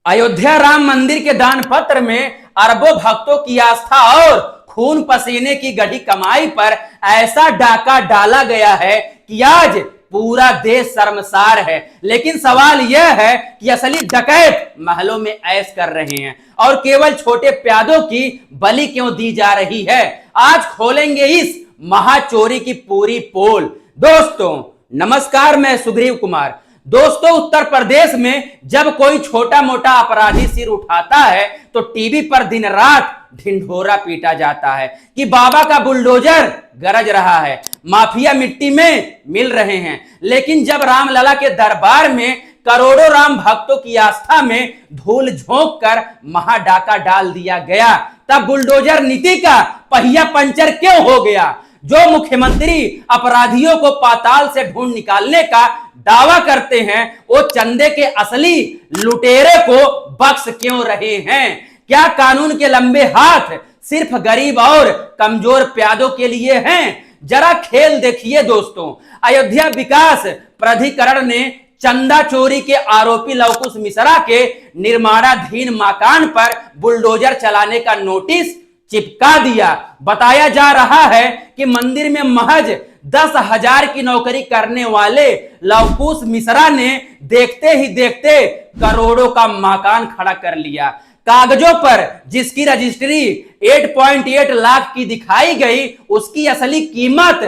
अयोध्या राम मंदिर के दान पत्र में अरबों भक्तों की आस्था और खून पसीने की गढ़ी कमाई पर ऐसा डाका डाला गया है कि आज पूरा देश शर्मसार है। लेकिन सवाल यह है कि असली डकैत महलों में ऐश कर रहे हैं और केवल छोटे प्यादों की बलि क्यों दी जा रही है। आज खोलेंगे इस महाचोरी की पूरी पोल। दोस्तों नमस्कार, मैं सुग्रीव कुमार। दोस्तों उत्तर प्रदेश में जब कोई छोटा मोटा अपराधी सिर उठाता है तो टीवी पर दिन रात ढिंढोरा पीटा जाता है कि बाबा का बुलडोजर गरज रहा है, माफिया मिट्टी में मिल रहे हैं। लेकिन जब रामलला के दरबार में करोड़ों राम भक्तों की आस्था में धूल झोंक कर महाडाका डाल दिया गया, तब बुलडोजर नीति का पहिया पंचर क्यों हो गया? जो मुख्यमंत्री अपराधियों को पाताल से ढूंढ निकालने का दावा करते हैं, वो चंदे के असली लुटेरे को बख्श क्यों रहे हैं? क्या कानून के लंबे हाथ सिर्फ गरीब और कमजोर प्यादों के लिए हैं? जरा खेल देखिए दोस्तों। अयोध्या विकास प्राधिकरण ने चंदा चोरी के आरोपी लवकुश मिश्रा के निर्माणाधीन मकान पर बुलडोजर चलाने का नोटिस चिपका दिया। बताया जा रहा है कि मंदिर में महज 10,000 की नौकरी करने वाले लवकुश मिश्रा ने देखते ही देखते करोड़ों का मकान खड़ा कर लिया। कागजों पर जिसकी रजिस्ट्री 8.8 लाख की दिखाई गई, उसकी असली कीमत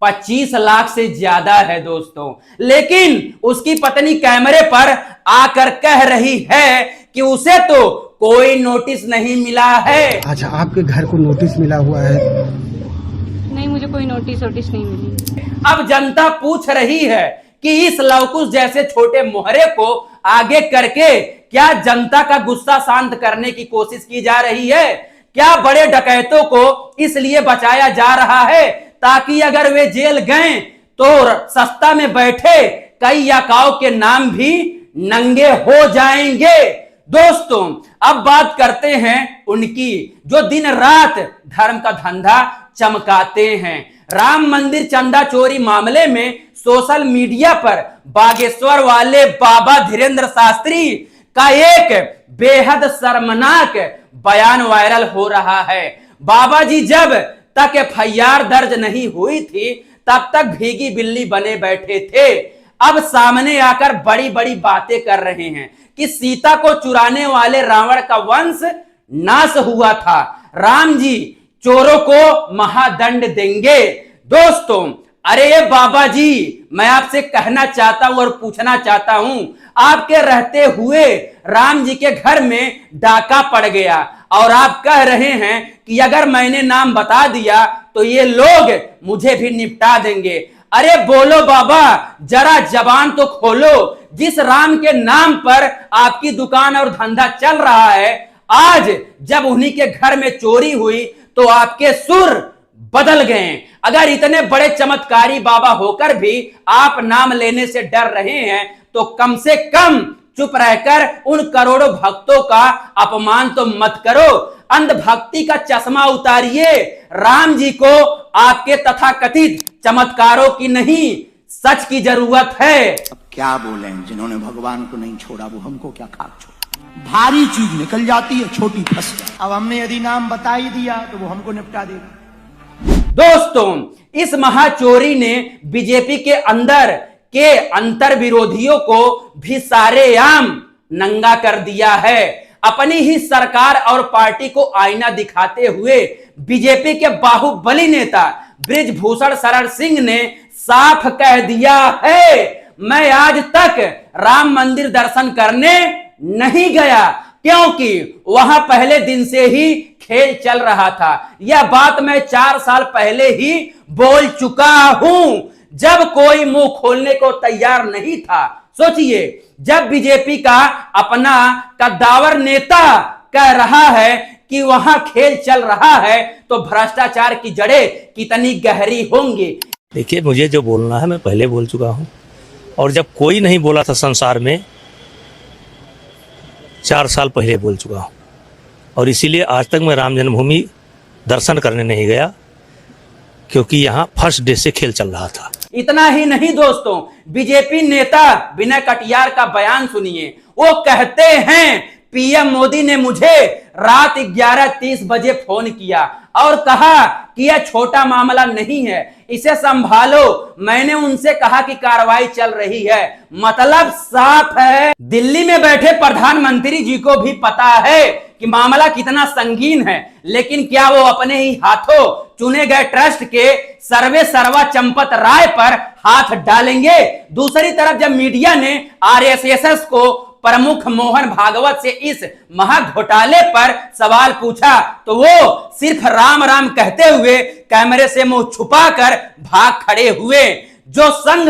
25 लाख से ज्यादा है दोस्तों। लेकिन उसकी पत्नी कैमरे पर आकर कह रही है कि उसे तो कोई नोटिस नहीं मिला है। अच्छा, आपके घर को नोटिस मिला हुआ है? नहीं, मुझे कोई नोटिस नहीं मिली। अब जनता पूछ रही है कि इस लवकुश जैसे छोटे मोहरे को आगे करके क्या जनता का गुस्सा शांत करने की कोशिश की जा रही है? क्या बड़े डकैतों को इसलिए बचाया जा रहा है ताकि अगर वे जेल गए तो सत्ता में बैठे कई याकाओं के नाम भी नंगे हो जाएंगे? दोस्तों अब बात करते हैं उनकी जो दिन रात धर्म का धंधा चमकाते हैं। राम मंदिर चंदा चोरी मामले में सोशल मीडिया पर बागेश्वर वाले बाबा धीरेन्द्र शास्त्री का एक बेहद शर्मनाक बयान वायरल हो रहा है। बाबा जी जब तक FIR दर्ज नहीं हुई थी तब तक भीगी बिल्ली बने बैठे थे। अब सामने आकर बड़ी बड़ी बातें कर रहे हैं कि सीता को चुराने वाले रावण का वंश नाश हुआ था, राम जी चोरों को महादंड देंगे। दोस्तों अरे बाबा जी, मैं आपसे कहना चाहता हूं और पूछना चाहता हूं, आपके रहते हुए राम जी के घर में डाका पड़ गया और आप कह रहे हैं कि अगर मैंने नाम बता दिया तो ये लोग मुझे भी निपटा देंगे। अरे बोलो बाबा, जरा जबान तो खोलो। जिस राम के नाम पर आपकी दुकान और धंधा चल रहा है, आज जब उन्हीं के घर में चोरी हुई तो आपके सुर बदल गए। अगर इतने बड़े चमत्कारी बाबा होकर भी आप नाम लेने से डर रहे हैं तो कम से कम चुप रहकर उन करोड़ों भक्तों का अपमान तो मत करो। अंधभक्ति का चश्मा उतारिए। राम जी को आपके तथाकथित चमत्कारों की नहीं, सच की जरूरत है। अब क्या बोले, जिन्होंने भगवान को नहीं छोड़ा वो हमको क्या खाक छोड़ा। भारी चीज निकल जाती है, छोटी फंस जाती। अब हमने यदि नाम बता ही दिया तो वो हमको निपटा देगा। दोस्तों इस महाचोरी ने बीजेपी के अंदर के अंतर विरोधियों को भी सारेआम नंगा कर दिया है। अपनी ही सरकार और पार्टी को आईना दिखाते हुए बीजेपी के बाहुबली नेता बृजभूषण शरण सिंह ने साफ कह दिया है, मैं आज तक राम मंदिर दर्शन करने नहीं गया क्योंकि वहां पहले दिन से ही खेल चल रहा था। यह बात मैं 4 साल पहले ही बोल चुका हूं, जब कोई मुंह खोलने को तैयार नहीं था। सोचिए, जब बीजेपी का अपना कद्दावर नेता कह रहा है कि वहां खेल चल रहा है तो भ्रष्टाचार की जड़ें कितनी गहरी होंगी। देखिए, मुझे जो बोलना है मैं पहले बोल चुका हूं और जब कोई नहीं बोला था संसार में 4 साल पहले बोल चुका हूं और इसीलिए आज तक मैं राम जन्मभूमि दर्शन करने नहीं गया क्योंकि यहाँ फर्स्ट डे से खेल चल रहा था। इतना ही नहीं दोस्तों, बीजेपी नेता विनय कटियार का बयान सुनिए। वो कहते हैं पीएम मोदी ने मुझे रात 11:30 बजे फोन किया और कहा कि यह छोटा मामला नहीं है, इसे संभालो। मैंने उनसे कहा कि कार्रवाई चल रही है। मतलब साफ है, दिल्ली में बैठे प्रधानमंत्री जी को भी पता है कि मामला कितना संगीन है, लेकिन क्या वो अपने ही हाथों चुने गए ट्रस्ट के सर्वे सर्वा चंपत राय पर हाथ डालेंगे? दूसरी तरफ जब मीडिया ने आरएसएस को प्रमुख मोहन भागवत से इस महाघोटाले पर सवाल पूछा तो वो सिर्फ राम राम कहते हुए कैमरे से मुंह छुपाकर भाग खड़े हुए। जो संघ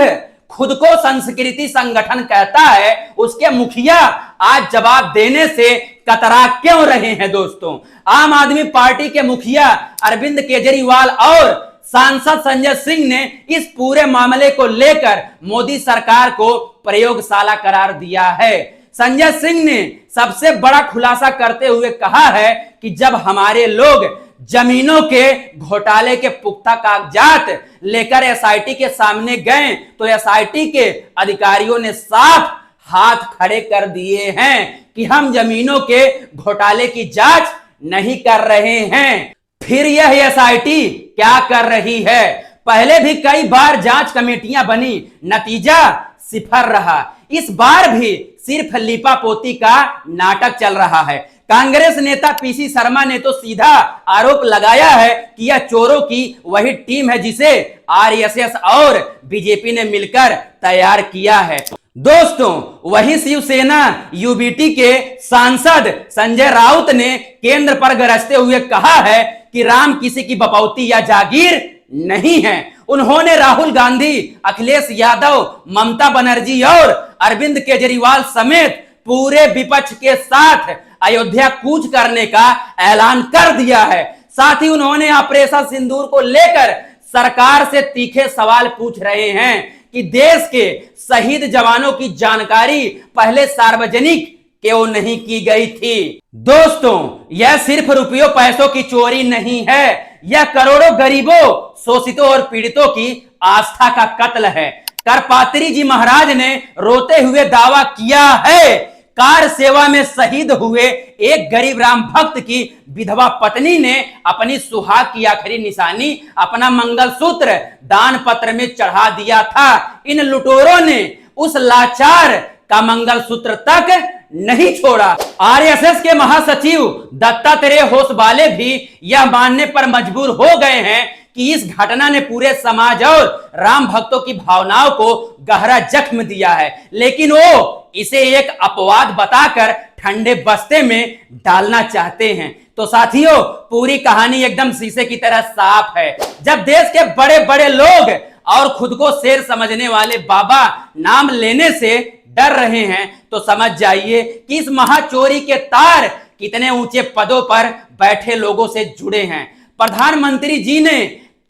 खुद को संस्कृति संगठन कहता है, उसके मुखिया आज जवाब देने से कतरा क्यों रहे हैं? दोस्तों, आम आदमी पार्टी के मुखिया अरविंद केजरीवाल और सांसद संजय सिंह ने इस पूरे मामले को लेकर मोदी सरकार को प्रयोगशाला करार दिया है। संजय सिंह ने सबसे बड़ा खुलासा करते हुए कहा है कि जब हमारे लोग जमीनों के घोटाले के पुख्ता कागजात लेकर एसआईटी के सामने गए तो एसआईटी के अधिकारियों ने साफ हाथ खड़े कर दिए हैं कि हम जमीनों के घोटाले की जांच नहीं कर रहे हैं। फिर यह एसआईटी क्या कर रही है? पहले भी कई बार जांच कमेटियां बनी, नतीजा सिफर रहा। इस बार भी सिर्फ लिपापोती का नाटक चल रहा है। कांग्रेस नेता पीसी शर्मा ने तो सीधा आरोप लगाया है कि यह चोरों की वही टीम है जिसे आरएसएस और बीजेपी ने मिलकर तैयार किया है। दोस्तों, वही शिवसेना यूबीटी के सांसद संजय राउत ने केंद्र पर गरजते हुए कहा है कि राम किसी की बपौती या जागीर नहीं है। उन्होंने राहुल गांधी, अखिलेश यादव, ममता बनर्जी और अरविंद केजरीवाल समेत पूरे विपक्ष के साथ अयोध्या कूच करने का ऐलान कर दिया है। साथ ही उन्होंने ऑपरेशन सिंदूर को लेकर सरकार से तीखे सवाल पूछ रहे हैं कि देश के शहीद जवानों की जानकारी पहले सार्वजनिक क्यों नहीं की गई थी। दोस्तों, यह सिर्फ रुपयों पैसों की चोरी नहीं है, यह करोड़ों गरीबों, शोषितों और पीड़ितों की आस्था का कत्ल है। करपात्री जी महाराज ने रोते हुए दावा किया है, कार सेवा में शहीद हुए एक गरीब राम भक्त की विधवा पत्नी ने अपनी सुहाग की आखिरी निशानी अपना मंगलसूत्र दान पत्र में चढ़ा दिया था। इन लुटेरों ने उस लाचार का मंगलसूत्र तक नहीं छोड़ा। आरएसएस के महासचिव दत्तात्रेय होसबाले भी यह मानने पर मजबूर हो गए हैं कि इस घटना ने पूरे समाज और राम भक्तों की भावनाओं को गहरा जख्म दिया है, लेकिन वो इसे एक अपवाद बताकर ठंडे बस्ते में डालना चाहते हैं। तो साथियों, पूरी कहानी एकदम शीशे की तरह साफ है। जब देश के बड़े बड़े लोग और खुद को शेर समझने वाले बाबा नाम लेने से डर रहे हैं तो समझ जाइए कि इस महाचोरी के तार कितने ऊंचे पदों पर बैठे लोगों से जुड़े हैं। प्रधानमंत्री जी ने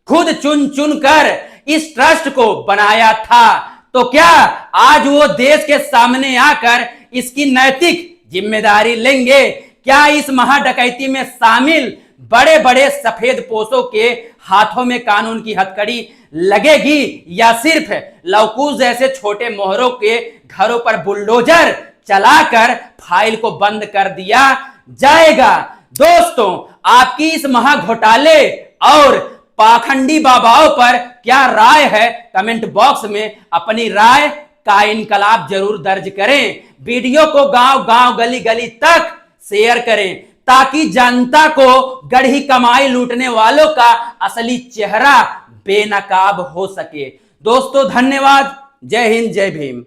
खुद चुन चुन कर इस ट्रस्ट को बनाया था, तो क्या आज वो देश के सामने आकर इसकी नैतिक जिम्मेदारी लेंगे? क्या इस महाडकैती में शामिल बड़े बड़े सफेद पोशों के हाथों में कानून की हथकड़ी लगेगी या सिर्फ लवकुश जैसे छोटे मोहरों के घरों पर बुलडोजर चलाकर फाइल को बंद कर दिया जाएगा? दोस्तों, आपकी इस महाघोटाले और पाखंडी बाबाओं पर क्या राय है? कमेंट बॉक्स में अपनी राय का इनकलाब जरूर दर्ज करें। वीडियो को गांव गांव गली गली तक शेयर करें ताकि जनता को गढ़ी कमाई लूटने वालों का असली चेहरा बेनकाब हो सके। दोस्तों, धन्यवाद। जय हिंद, जय भीम।